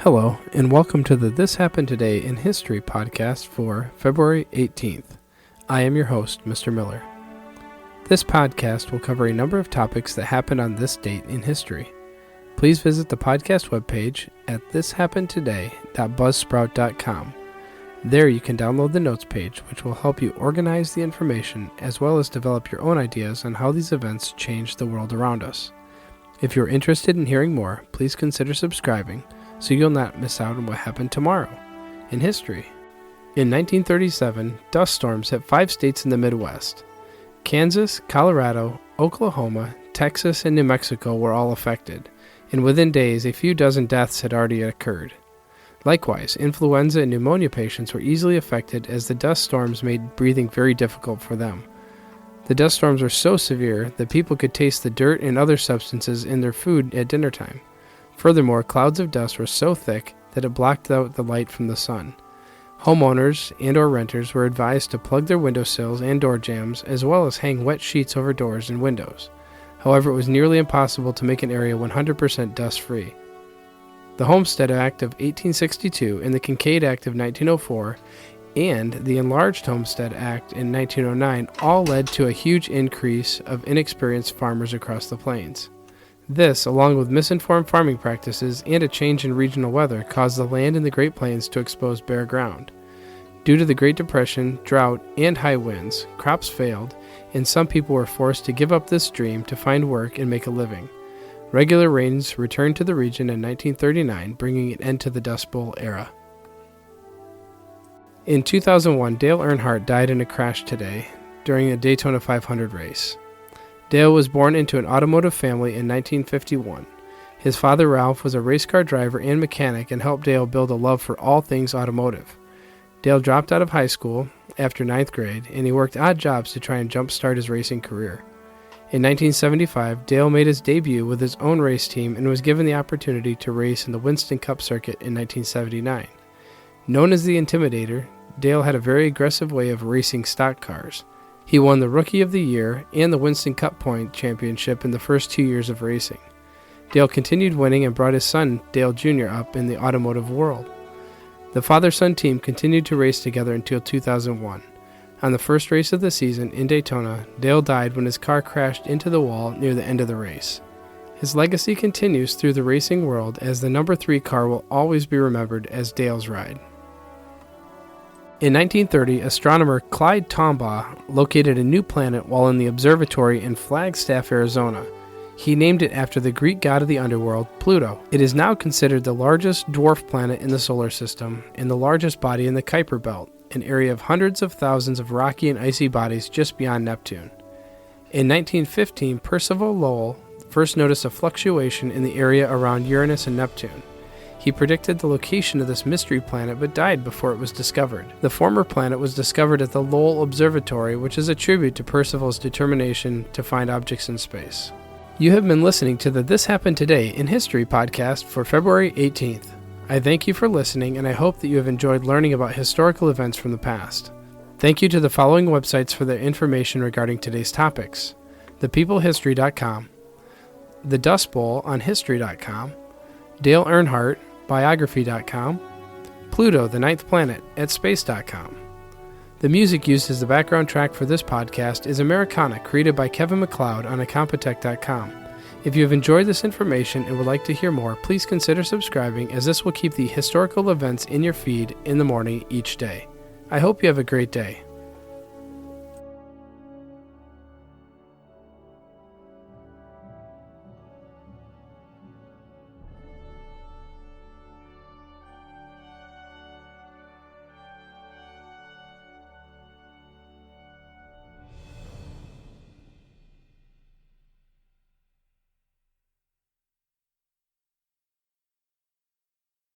Hello, and welcome to the This Happened Today in History podcast for February 18th. I am your host, Mr. Miller. This podcast will cover a number of topics that happened on this date in history. Please visit the podcast webpage at thishappenedtoday.buzzsprout.com. There you can download the notes page, which will help you organize the information as well as develop your own ideas on how these events changed the world around us. If you're interested in hearing more, please consider subscribing so you'll not miss out on what happened tomorrow in history. In 1937, dust storms hit 5 states in the Midwest. Kansas, Colorado, Oklahoma, Texas, and New Mexico were all affected, and within days a few dozen deaths had already occurred. Likewise, influenza and pneumonia patients were easily affected as the dust storms made breathing very difficult for them. The dust storms were so severe that people could taste the dirt and other substances in their food at dinner time. Furthermore, clouds of dust were so thick that it blocked out the light from the sun. Homeowners and/or renters were advised to plug their windowsills and door jambs, as well as hang wet sheets over doors and windows. However, it was nearly impossible to make an area 100% dust-free. The Homestead Act of 1862 and the Kincaid Act of 1904 and the Enlarged Homestead Act in 1909 all led to a huge increase of inexperienced farmers across the plains. This, along with misinformed farming practices and a change in regional weather, caused the land in the Great Plains to expose bare ground. Due to the Great Depression, drought, and high winds, crops failed, and some people were forced to give up this dream to find work and make a living. Regular rains returned to the region in 1939, bringing an end to the Dust Bowl era. In 2001, Dale Earnhardt died in a crash today during a Daytona 500 race. Dale was born into an automotive family in 1951. His father, Ralph, was a race car driver and mechanic and helped Dale build a love for all things automotive. Dale dropped out of high school after 9th grade, and he worked odd jobs to try and jumpstart his racing career. In 1975, Dale made his debut with his own race team and was given the opportunity to race in the Winston Cup circuit in 1979. Known as the Intimidator, Dale had a very aggressive way of racing stock cars. He won the Rookie of the Year and the Winston Cup Point Championship in the first 2 years of racing. Dale continued winning and brought his son, Dale Jr., up in the automotive world. The father-son team continued to race together until 2001. On the first race of the season in Daytona, Dale died when his car crashed into the wall near the end of the race. His legacy continues through the racing world as the number 3 car will always be remembered as Dale's ride. In 1930, astronomer Clyde Tombaugh located a new planet while in the observatory in Flagstaff, Arizona. He named it after the Greek god of the underworld, Pluto. It is now considered the largest dwarf planet in the solar system and the largest body in the Kuiper Belt, an area of hundreds of thousands of rocky and icy bodies just beyond Neptune. In 1915, Percival Lowell first noticed a fluctuation in the area around Uranus and Neptune. He predicted the location of this mystery planet but died before it was discovered. The former planet was discovered at the Lowell Observatory, which is a tribute to Percival's determination to find objects in space. You have been listening to the This Happened Today in History podcast for February 18th. I thank you for listening, and I hope that you have enjoyed learning about historical events from the past. Thank you to the following websites for their information regarding today's topics: thepeoplehistory.com, the Dust Bowl on history.com, Dale Earnhardt, biography.com, Pluto, the ninth planet, at space.com. The music used as the background track for this podcast is Americana, created by Kevin MacLeod on Incompetech.com. If you have enjoyed this information and would like to hear more, please consider subscribing, as this will keep the historical events in your feed in the morning each day. I hope you have a great day.